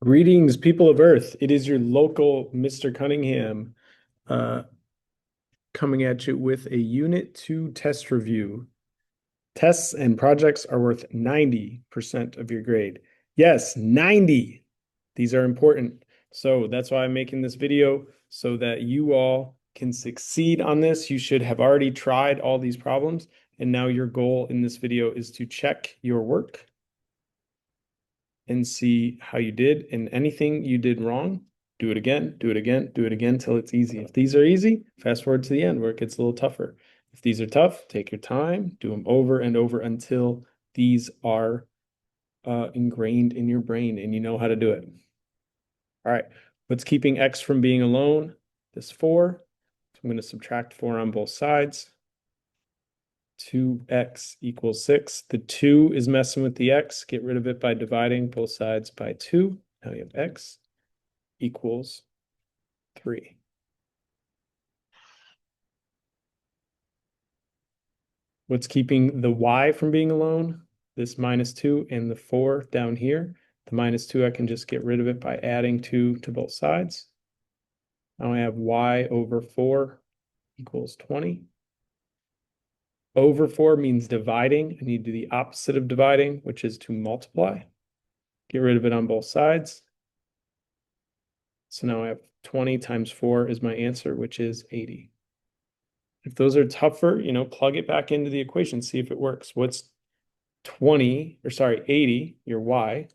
Greetings, people of Earth. It is your local Mr. Cunningham uh, coming at you with a Unit 2 test review. Tests and projects are worth 90% of your grade. Yes, 90. These are important. So that's why I'm making this video so that you all can succeed on this. You should have already tried all these problems, and now your goal in this video is to check your work and see how you did. And anything you did wrong, do it again, do it again, do it again till it's easy. If these are easy, fast forward to the end where it gets a little tougher. If these are tough, take your time, do them over and over until these are ingrained in your brain and you know how to do it. All right, what's keeping x from being alone? This 4. So I'm going to subtract 4 on both sides. 2x equals 6. The 2 is messing with the x. Get rid of it by dividing both sides by 2. Now you have x equals 3. What's keeping the y from being alone? This minus 2 and the 4 down here. The minus 2, I can just get rid of it by adding 2 to both sides. Now I have y over 4 equals 20. Over 4 means dividing. I need to do the opposite of dividing, which is to multiply. Get rid of it on both sides. So now I have 20 times 4 is my answer, which is 80. If those are tougher, plug it back into the equation, see if it works. What's 80, your y,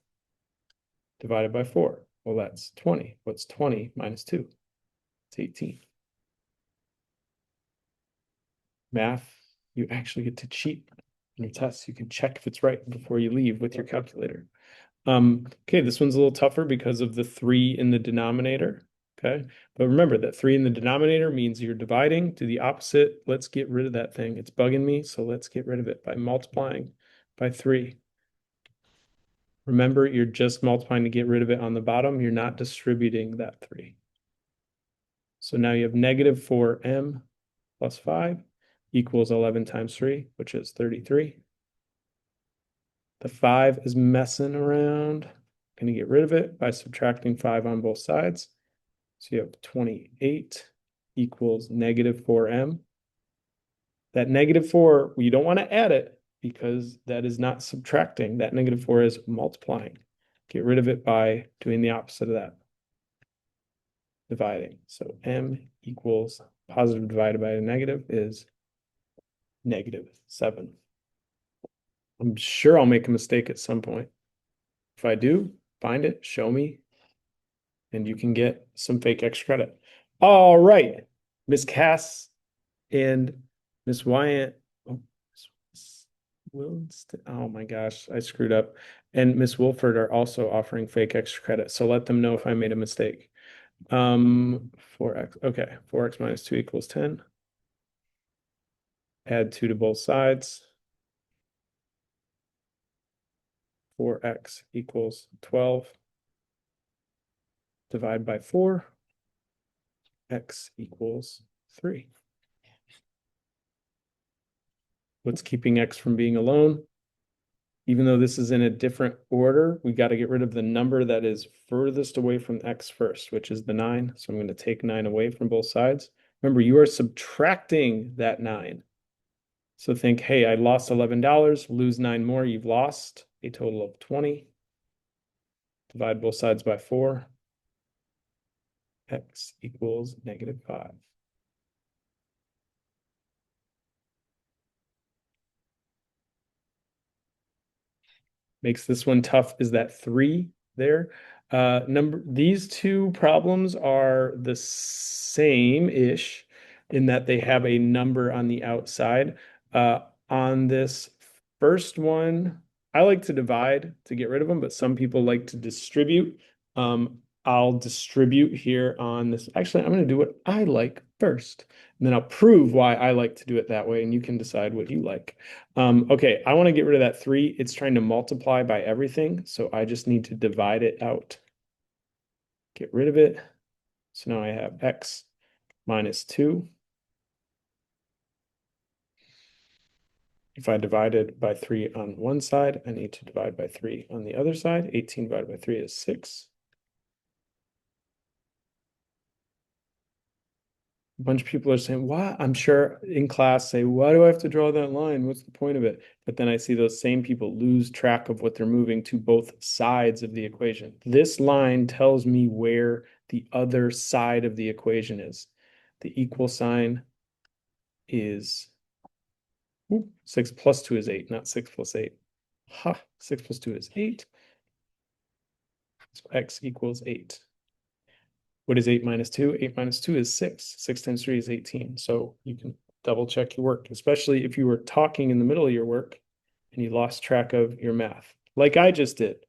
divided by 4? Well, that's 20. What's 20 minus 2? It's 18. Math, you actually get to cheat in your tests. You can check if it's right before you leave with your calculator. Okay, this one's a little tougher because of the 3 in the denominator. Okay, but remember that 3 in the denominator means you're dividing. Do the opposite. Let's get rid of that thing. It's bugging me, so let's get rid of it by multiplying by 3. Remember, you're just multiplying to get rid of it on the bottom. You're not distributing that 3. So now you have negative 4m plus 5 equals 11 times 3, which is 33. The 5 is messing around. I'm going to get rid of it by subtracting 5 on both sides. So you have 28 equals negative 4m. That negative 4, you don't want to add it because that is not subtracting. That negative 4 is multiplying. Get rid of it by doing the opposite of that. Dividing. So m equals positive divided by a negative is negative 7. I'm sure I'll make a mistake at some point. If I do, find it, show me, and you can get some fake extra credit. All right, Miss Cass and Miss Wyant. Oh my gosh, I screwed up. And Miss Wilford are also offering fake extra credit. So let them know if I made a mistake. 4x. Okay, 4x minus 2 equals 10. Add 2 to both sides. 4x equals 12. Divide by 4. X equals 3. What's keeping x from being alone? Even though this is in a different order, we got to get rid of the number that is furthest away from x first, which is the 9. So I'm going to take 9 away from both sides. Remember, you are subtracting that 9. So think, hey, I lost $11, lose 9 more, you've lost a total of 20. Divide both sides by 4. X equals negative 5. Makes this one tough is that 3 there. These two problems are the same-ish in that they have a number on the outside. On this first one, I like to divide to get rid of them, but some people like to distribute. I'll distribute here on this. Actually, I'm going to do what I like first, and then I'll prove why I like to do it that way, and you can decide what you like. Okay, I want to get rid of that 3. It's trying to multiply by everything, so I just need to divide it out. Get rid of it. So now I have x minus 2. If I divided by 3 on one side, I need to divide by 3 on the other side. 18 divided by 3 is 6. A bunch of people are saying, "What?" I'm sure in class say, "Why do I have to draw that line? What's the point of it?" But then I see those same people lose track of what they're moving to both sides of the equation. This line tells me where the other side of the equation is. The equal sign is 6 plus 2 is 8, not 6 plus 8. Ha, 6 plus 2 is 8. So x equals 8. What is 8 minus 2? 8 minus 2 is 6. 6 times 3 is 18. So you can double check your work, especially if you were talking in the middle of your work and you lost track of your math, like I just did.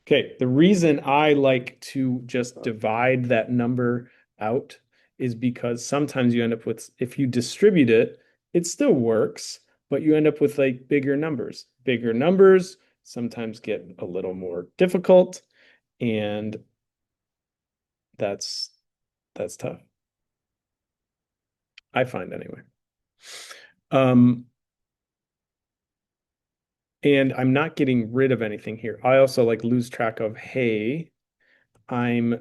Okay, the reason I like to just divide that number out is because sometimes you end up with, if you distribute it, it still works, but you end up with like bigger numbers. Bigger numbers sometimes get a little more difficult, and that's tough. I find anyway. Um, and I'm not getting rid of anything here. I also like lose track of, hey, I'm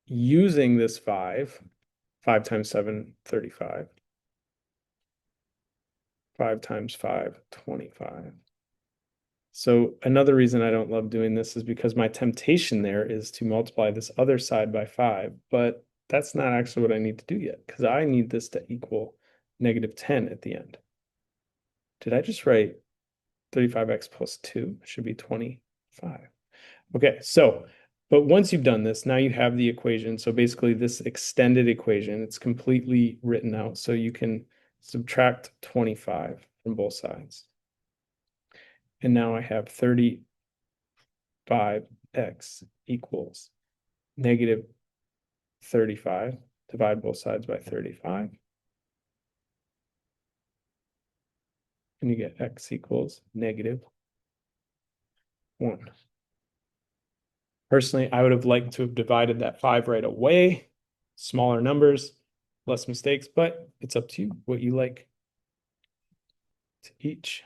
using this 5. 5 times 7, 35. 5 times 5, 25. So another reason I don't love doing this is because my temptation there is to multiply this other side by 5, but that's not actually what I need to do yet, because I need this to equal -10 at the end. Did I just write 35x plus 2? It should be 25. Okay, so, but once you've done this, now you have the equation. So basically this extended equation, it's completely written out. So you can subtract 25 from both sides. And now I have 35x equals -35. Divide both sides by 35. And you get x equals -1. Personally, I would have liked to have divided that 5 right away. Smaller numbers, less mistakes, but it's up to you what you like. To each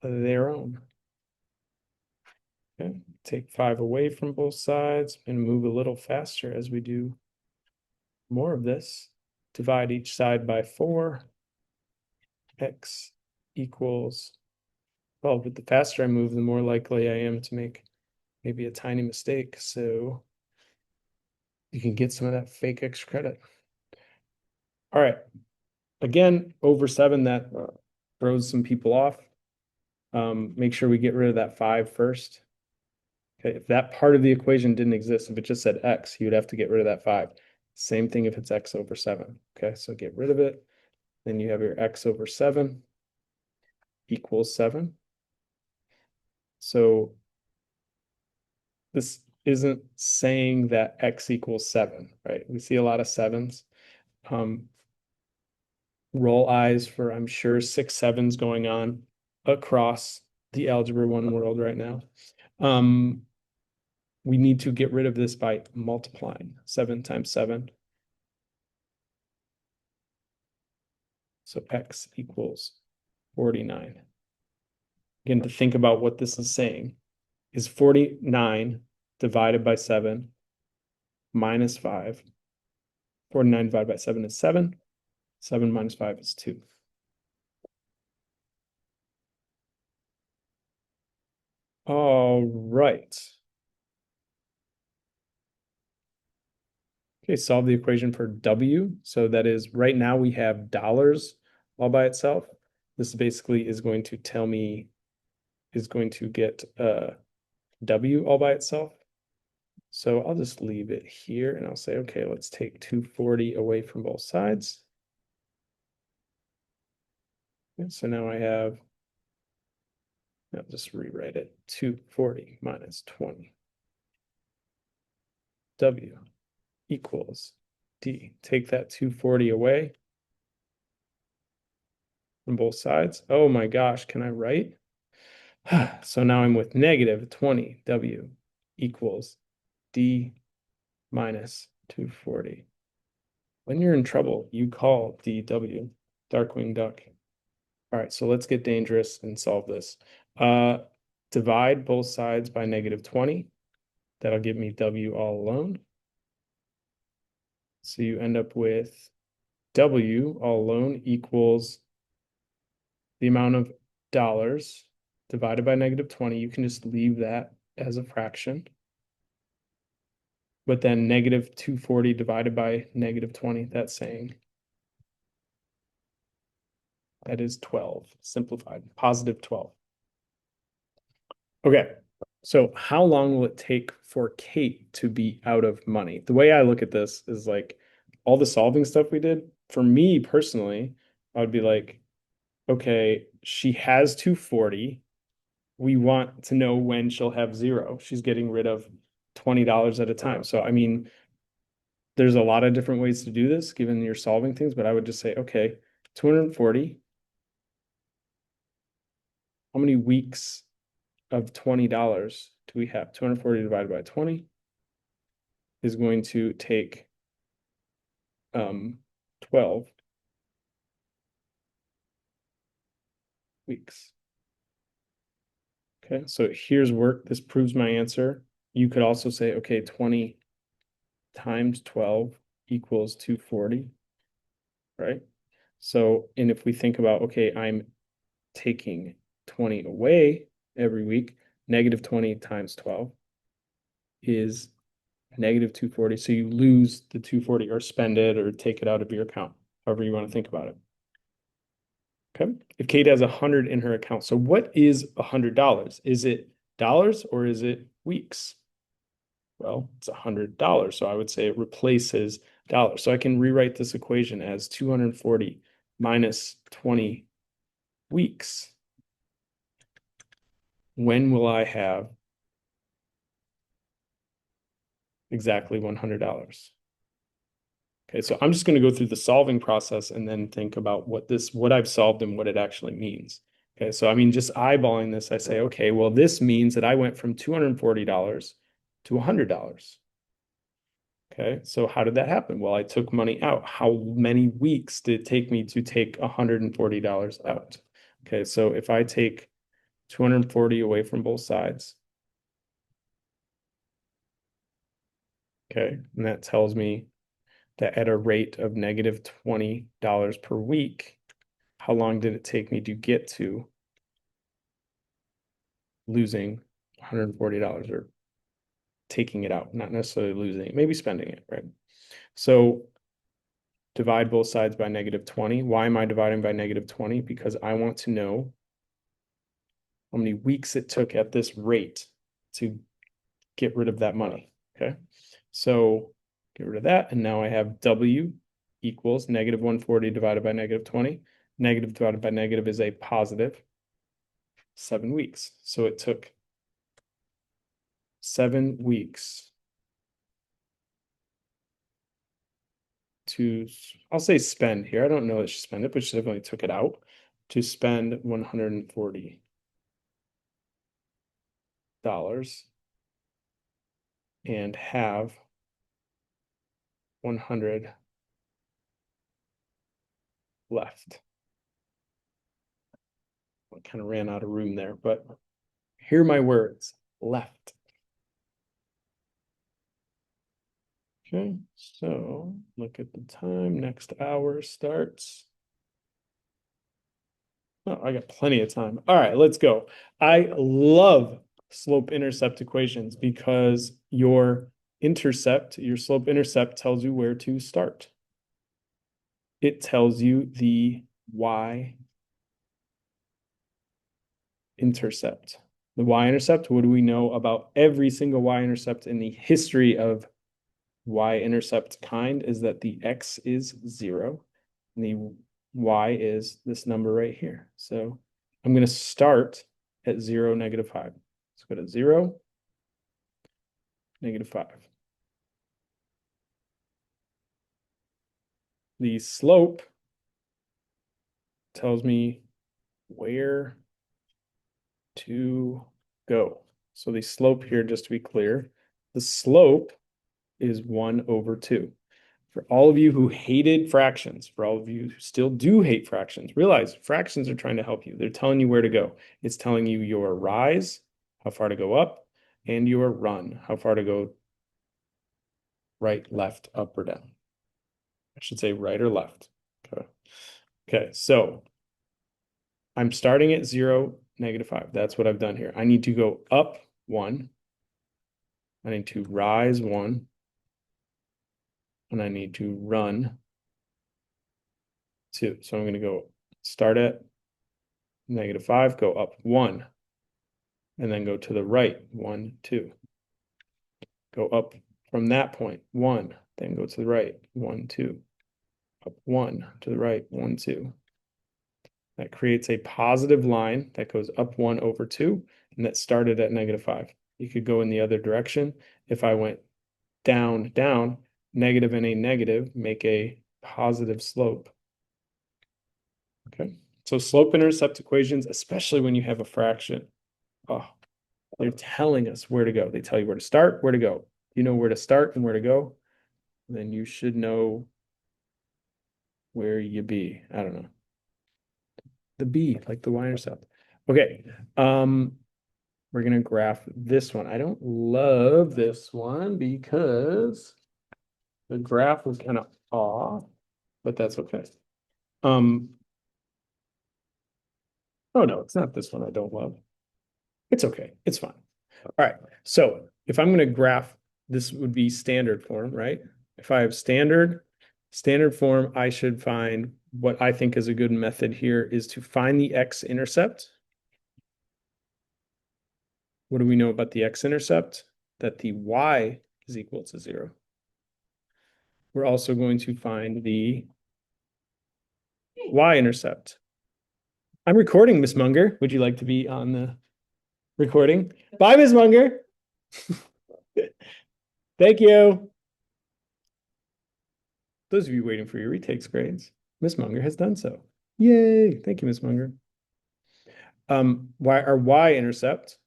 their own. Okay, take 5 away from both sides and move a little faster as we do more of this. Divide each side by 4. X equals, well, but the faster I move, the more likely I am to make maybe a tiny mistake. So you can get some of that fake X credit. All right. Again, over 7, that throws some people off. Make sure we get rid of that 5 first. Okay, if that part of the equation didn't exist, if it just said x, you would have to get rid of that 5. Same thing if it's x over 7. Okay, so get rid of it. Then you have your x over 7 equals 7. So this isn't saying that x equals 7, right? We see a lot of 7s. Roll eyes for, I'm sure, 6 7s going on across the Algebra 1 world right now. We need to get rid of this by multiplying 7 times 7. So x equals 49. Again, to think about what this is saying, is 49 divided by 7 minus 5. 49 divided by 7 is 7. 7 minus 5 is 2. All right. Okay, solve the equation for W. So that is, right now we have dollars all by itself. This basically is going to tell me, is going to get W all by itself. So I'll just leave it here and I'll say, okay, let's take 240 away from both sides. And so now I have, I'll just rewrite it, 240 minus 20. W equals D. Take that 240 away from both sides. Oh my gosh, can I write? So now I'm with -20. W equals D minus 240. When you're in trouble, you call DW, Darkwing Duck. All right, so let's get dangerous and solve this. Divide both sides by -20. That'll give me W all alone. So you end up with W all alone equals the amount of dollars divided by negative 20. You can just leave that as a fraction. But then negative 240 divided by negative 20, that's saying that is 12, simplified, positive 12. Okay, so how long will it take for Kate to be out of money? The way I look at this is like all the solving stuff we did, for me personally, I would be like, okay, she has 240. We want to know when she'll have zero. She's getting rid of $20 at a time. So, I mean, there's a lot of different ways to do this given you're solving things, but I would just say, okay, 240. How many weeks of $20 do we have? 240 divided by 20 is going to take 12 weeks. Okay, so here's work. This proves my answer. You could also say, okay, 20 times 12 equals 240, right? So, and if we think about, okay, I'm taking 20 away every week, negative 20 times 12 is negative 240. So you lose the 240 or spend it or take it out of your account, however you want to think about it. Okay. If Kate has 100 in her account, so what is $100? Is it dollars or is it weeks? Well, it's $100. So I would say it replaces dollars. So I can rewrite this equation as 240 minus 20 weeks. When will I have exactly $100? Okay, so I'm just going to go through the solving process and then think about what I've solved and what it actually means. Okay, so I mean, just eyeballing this, I say, okay, well, this means that I went from $240 to $100. Okay, so how did that happen? Well, I took money out. How many weeks did it take me to take $140 out? Okay, so if I take 240 away from both sides, okay, and that tells me that at a rate of negative $20 per week, how long did it take me to get to losing $140 or taking it out, not necessarily losing it, maybe spending it, right? So divide both sides by negative 20. Why am I dividing by negative 20? Because I want to know how many weeks it took at this rate to get rid of that money, okay? So get rid of that, and now I have W equals negative 140 divided by negative 20. Negative divided by negative is a positive 7 weeks. So it took 7 weeks to, I'll say spend here. I don't know that she spent it, but she definitely took it out to spend $140 and have 100 left. I kind of ran out of room there, but hear my words, left. Okay, so look at the time. Next hour starts. Oh, I got plenty of time. All right, let's go. I love slope-intercept equations because your slope-intercept tells you where to start. It tells you the y-intercept. The y-intercept, what do we know about every single y-intercept in the history of y-intercept kind is that the x is 0 and the y is this number right here. So I'm going to start at 0, negative 5. Let's go to 0, negative 5. The slope tells me where to go. So the slope here, just to be clear, the slope is 1 over 2. For all of you who hated fractions, for all of you who still do hate fractions, realize fractions are trying to help you. They're telling you where to go. It's telling you your rise, how far to go up, and your run, how far to go right, left, up, or down. I should say right or left. Okay, so I'm starting at 0, -5. That's what I've done here. I need to go up 1. I need to rise 1. And I need to run 2. So I'm going to go start at -5, go up 1, and then go to the right 1, 2. Go up from that point 1, then go to the right 1, 2. Up 1 to the right 1, 2. That creates a positive line that goes up 1 over 2, and that started at -5. You could go in the other direction. If I went down, down, negative and a negative make a positive slope. Okay, so slope-intercept equations, especially when you have a fraction, oh, they're telling us where to go. They tell you where to start, where to go. You know where to start and where to go, then you should know where you be. I don't know. The B, like the y-intercept. Okay, we're gonna graph this one. I don't love this one because the graph was kind of off, but that's okay. Oh no, it's not this one I don't love. It's okay. It's fine. All right. So if I'm going to graph, this would be standard form, right? If I have standard form, I should find what I think is a good method here is to find the x-intercept. What do we know about the x-intercept? That the y is equal to 0. We're also going to find the y-intercept. I'm recording, Miss Munger. Would you like to be on the recording? Bye, Miss Munger. Thank you. Those of you waiting for your retakes grades, Miss Munger has done so. Yay. Thank you, Miss Munger. Our y-intercept,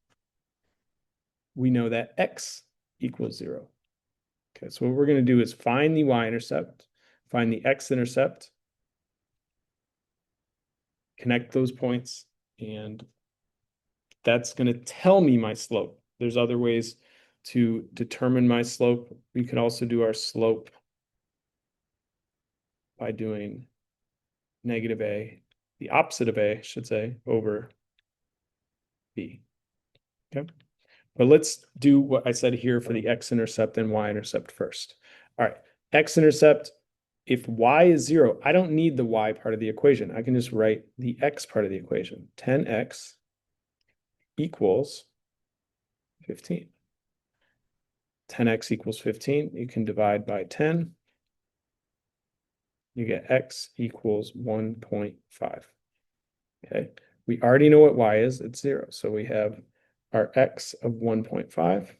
we know that x equals 0. Okay, so what we're going to do is find the y-intercept, find the x-intercept, connect those points, and that's going to tell me my slope. There's other ways to determine my slope. We can also do our slope by doing negative a, the opposite of a, I should say, over b. Okay, but let's do what I said here for the x-intercept and y-intercept first. All right, x-intercept, if y is 0, I don't need the y part of the equation. I can just write the x part of the equation. 10x equals 15. 10x equals 15. You can divide by 10. You get x equals 1.5. Okay, we already know what y is. It's 0. So we have our x of 1.5.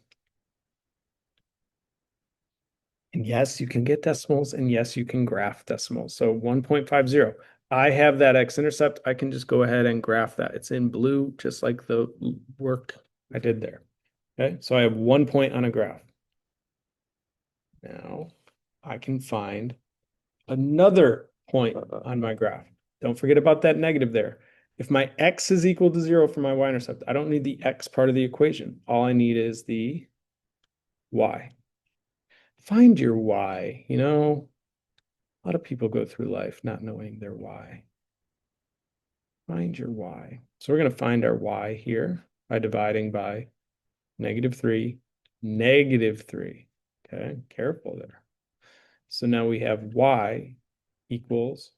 And yes, you can get decimals, and yes, you can graph decimals. So 1.50. I have that x-intercept. I can just go ahead and graph that. It's in blue, just like the work I did there. Okay, so I have 1 point on a graph. Now I can find another point on my graph. Don't forget about that negative there. If my x is equal to 0 for my y-intercept, I don't need the x part of the equation. All I need is the y. Find your y. You know, a lot of people go through life not knowing their y. Find your y. So we're going to find our y here by dividing by -3, -3. Okay, careful there. So now we have y equals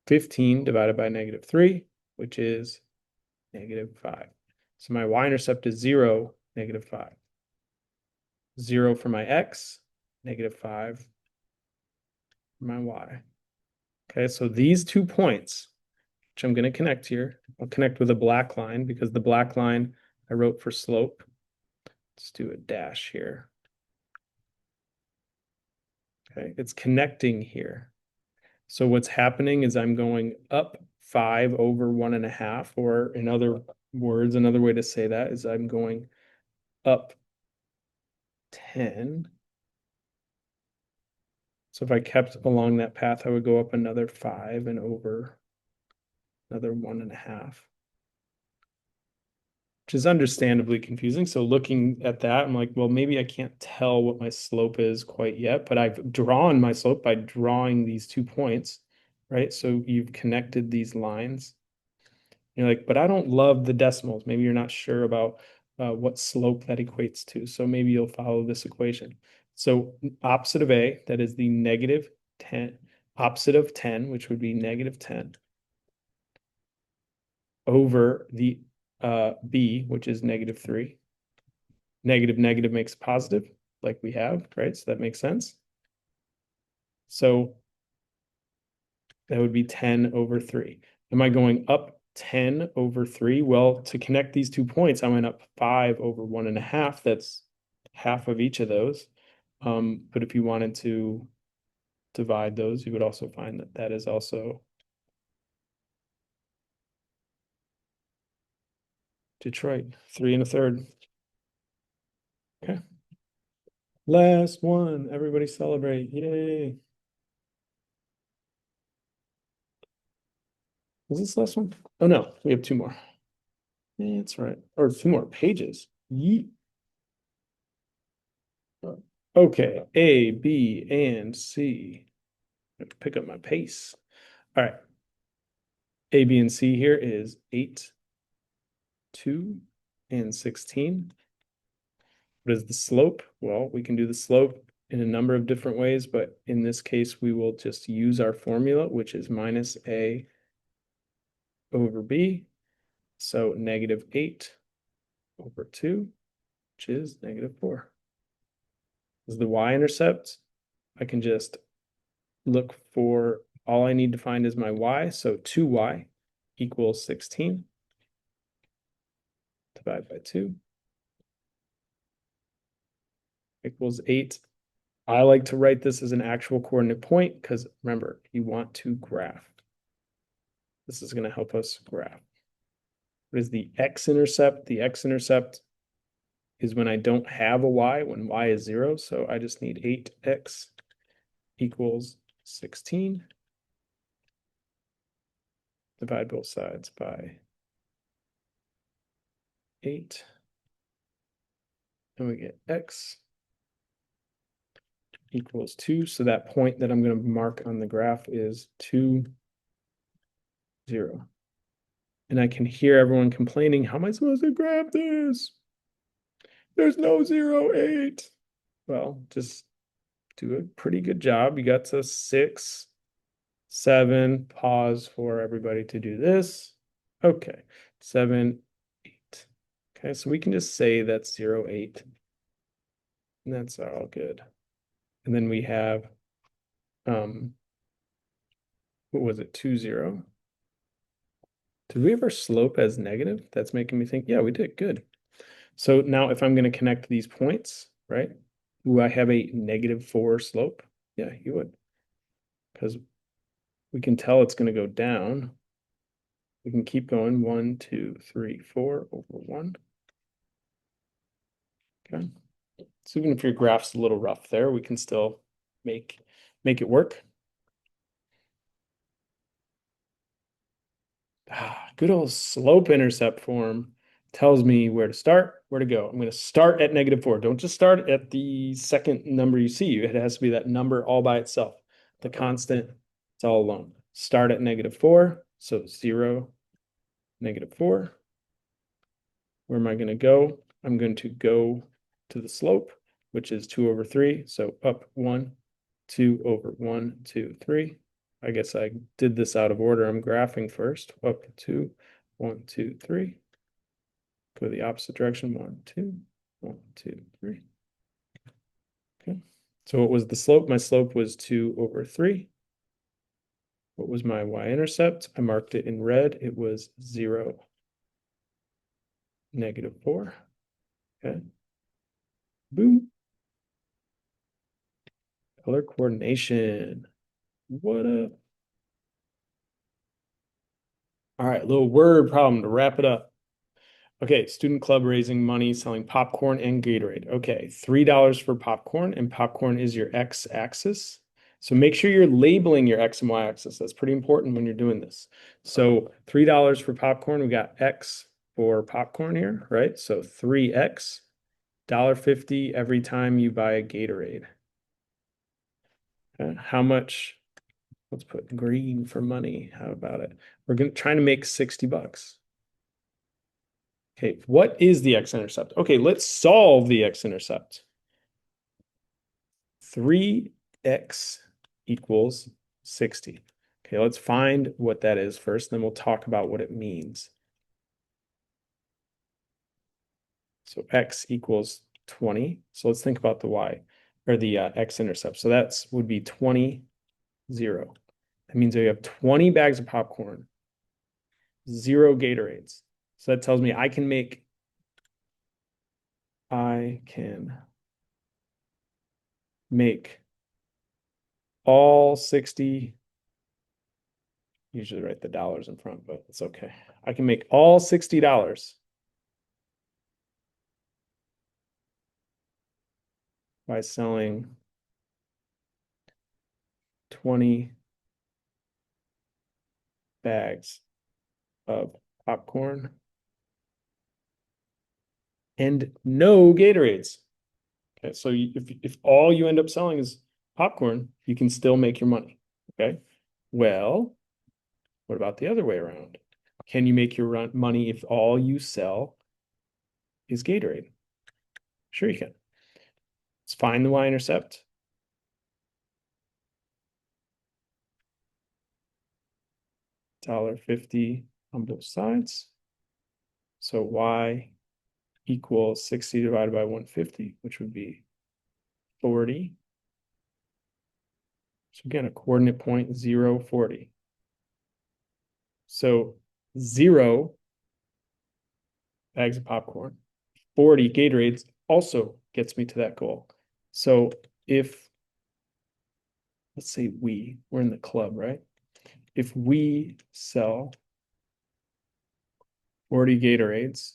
15 divided by -3, which is -5. So my y-intercept is 0, -5. 0 for my x, -5 for my y. Okay, so these 2 points, which I'm going to connect here, I'll connect with a black line because the black line I wrote for slope. Let's do a dash here. Okay, it's connecting here. So what's happening is I'm going up 5 over 1.5, or in other words, another way to say that is I'm going up 10. So if I kept along that path, I would go up another 5 and over another 1.5, which is understandably confusing. So looking at that, I'm like, well, maybe I can't tell what my slope is quite yet, but I've drawn my slope by drawing these 2 points. right? So you've connected these lines. You're like, but I don't love the decimals. Maybe you're not sure about what slope that equates to. So maybe you'll follow this equation. So opposite of A, that is the negative 10, opposite of 10, which would be negative 10, over the B, which is negative 3. Negative negative makes positive, like we have, right? So that makes sense. So that would be 10 over 3. Am I going up 10 over 3? Well, to connect these 2 points, I went up 5 over 1.5. That's half of each of those. But if you wanted to divide those, you would also find that that is also Detroit, 3 1/3. Okay. Last one. Everybody celebrate. Yay. Is this last one? Oh no, we have 2 more. Yeah, that's right. Or 2 more pages. Yeet. Okay, A, B, and C. I have to pick up my pace. All right. A, B, and C here is 8, 2, and 16. What is the slope? Well, we can do the slope in a number of different ways, but in this case, we will just use our formula, which is minus A over B. So negative 8 over 2, which is negative 4. Is the y-intercept. I can just look for, all I need to find is my y. So 2y equals 16. Divide by 2 equals 8. I like to write this as an actual coordinate point because remember, you want to graph. This is going to help us graph. What is the x-intercept? The x-intercept is when I don't have a y, when y is 0. So I just need 8x equals 16. Divide both sides by 8. And we get x equals 2. So that point that I'm going to mark on the graph is 2, 0. And I can hear everyone complaining, how am I supposed to graph this? There's no 0, 8. Well, just do a pretty good job. You got to 6, 7. Pause for everybody to do this. Okay, 7, 8. Okay, so we can just say that's 0, 8. And that's all good. And then we have, what was it, 2, 0. Did we have our slope as negative? That's making me think, yeah, we did, good. So now if I'm going to connect these points, right? Do I have a negative 4 slope? Yeah, you would. Because we can tell it's going to go down. We can keep going. 1, 2, 3, 4 over 1. Okay. So even if your graph's a little rough there, we can still make it work. Good old slope-intercept form tells me where to start, where to go. I'm going to start at negative 4. Don't just start at the second number you see. It has to be that number all by itself. The constant, it's all alone. Start at negative 4. So 0, negative 4. Where am I going to go? I'm going to go to the slope, which is 2 over 3. So up 1, 2 over 1, 2, 3. I guess I did this out of order. I'm graphing first. Up 2, 1, 2, 3. Go the opposite direction. 1, 2, 1, 2, 3. Okay. So what was the slope? My slope was 2 over 3. What was my y-intercept? I marked it in red. It was 0, negative 4. Okay. Boom. Color coordination. What up? All right, little word problem to wrap it up. Okay, student club raising money, selling popcorn and Gatorade. Okay, $3 for popcorn, and popcorn is your x-axis. So make sure you're labeling your x and y-axis. That's pretty important when you're doing this. So $3 for popcorn, we got x for popcorn here, right? So 3x, $1.50 every time you buy a Gatorade. Okay, how much Let's put green for money. How about it? We're going to try to make 60 bucks. Okay, what is the x-intercept? Okay, let's solve the x-intercept. 3x equals 60. Okay, let's find what that is first, then we'll talk about what it means. So x equals 20. So let's think about the y, or the x-intercept. So that would be 20, 0. That means you have 20 bags of popcorn, 0 Gatorades. So that tells me I can make all 60, usually write the dollars in front, but it's okay. I can make all $60 by selling 20 bags of popcorn and no Gatorades. Okay, so if all you end up selling is popcorn, you can still make your money. Okay, well, what about the other way around? Can you make your money if all you sell is Gatorade? Sure you can. Let's find the y-intercept. $1.50 on both sides. So y equals 60 divided by 150, which would be 40. So again, a coordinate point 0, 40. So 0 bags of popcorn, 40 Gatorades also gets me to that goal. So if, let's say we're in the club, right? If we sell 40 Gatorades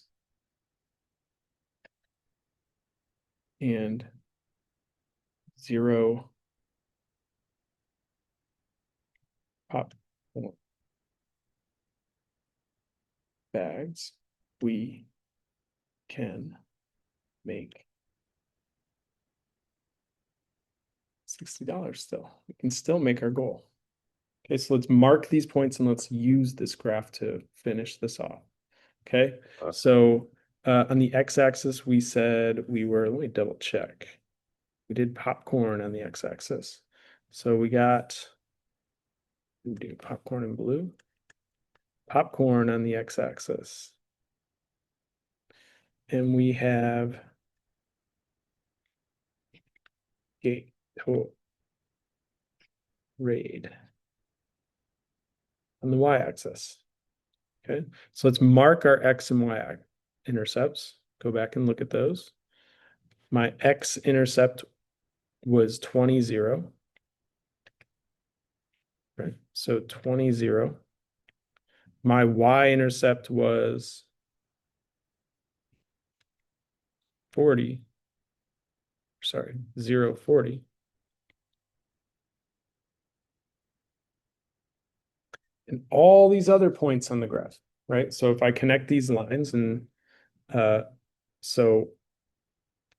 and 0 popcorn bags, we can make $60 still. We can still make our goal. Okay, so let's mark these points and let's use this graph to finish this off. Okay, so on the x-axis, we said let me double check. We did popcorn on the x-axis. So we do popcorn in blue. Popcorn on the x-axis. And we have Gatorade on the y-axis. Okay, so let's mark our x and y intercepts. Go back and look at those. My x-intercept was 20, 0. Right, so 20, 0. My y-intercept was 40. Sorry, 0, 40. And all these other points on the graph, right? So if I connect these lines and so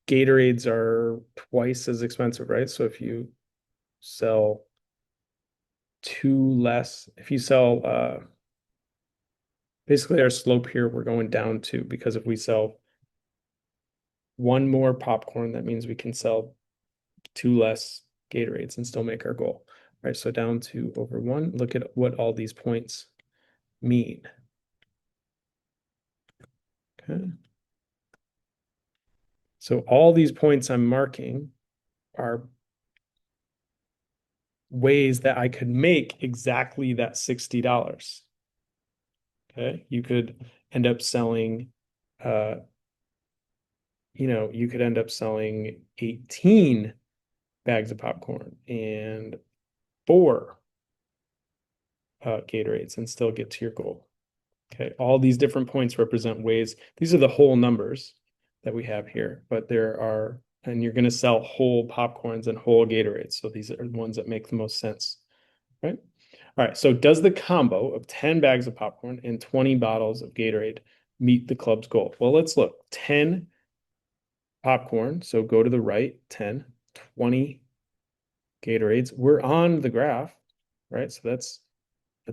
Gatorades are twice as expensive, right? So if you sell if you sell basically our slope here, we're going down 2 because if we sell 1 more popcorn, that means we can sell 2 less Gatorades and still make our goal. All right, so down 2 over 1. Look at what all these points mean. Okay. So all these points I'm marking are ways that I could make exactly that $60. Okay. You could end up selling, you could end up selling 18 bags of popcorn and 4 Gatorades and still get to your goal. Okay. All these different points represent ways. These are the whole numbers that we have here, but and you're going to sell whole popcorns and whole Gatorades. So these are the ones that make the most sense, right? All right. So does the combo of 10 bags of popcorn and 20 bottles of Gatorade meet the club's goal? Well, let's look. 10 popcorn. So go to the right, 10, 20 Gatorades. We're on the graph. right? So that's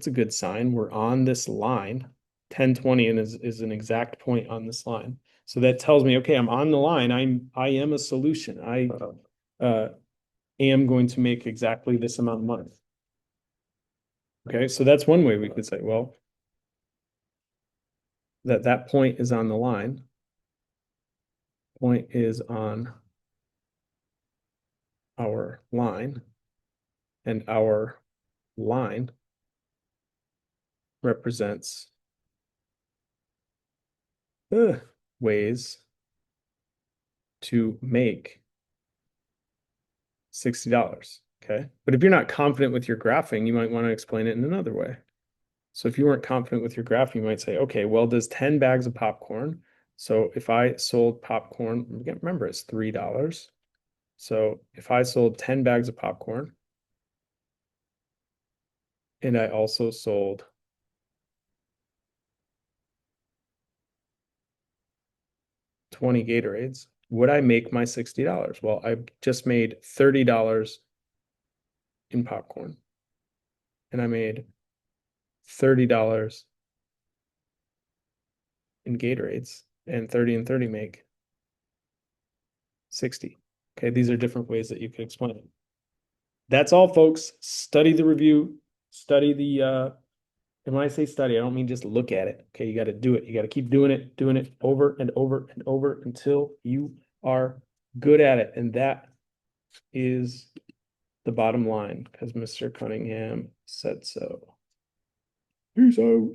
a good sign. We're on this line. 10, 20 and is an exact point on this line. So that tells me, okay, I'm on the line. I am a solution. I am going to make exactly this amount of money. Okay, so that's one way we could say, well, that point is on the line. Point is on our line, and our line represents ways to make $60. Okay. But if you're not confident with your graphing, you might want to explain it in another way. So if you weren't confident with your graph, you might say, okay, well, does 10 bags of popcorn. So if I sold popcorn, remember it's $3. So if I sold 10 bags of popcorn and I also sold 20 Gatorades, would I make my $60? Well, I just made $30 in popcorn and I made $30 in Gatorades, and 30 and 30 make 60. Okay, these are different ways that you could explain it. That's all, folks. Study the review, study and when I say study, I don't mean just look at it. Okay, you got to do it. You got to keep doing it over and over and over until you are good at it. And that is the bottom line because Mr. Cunningham said so. Peace out.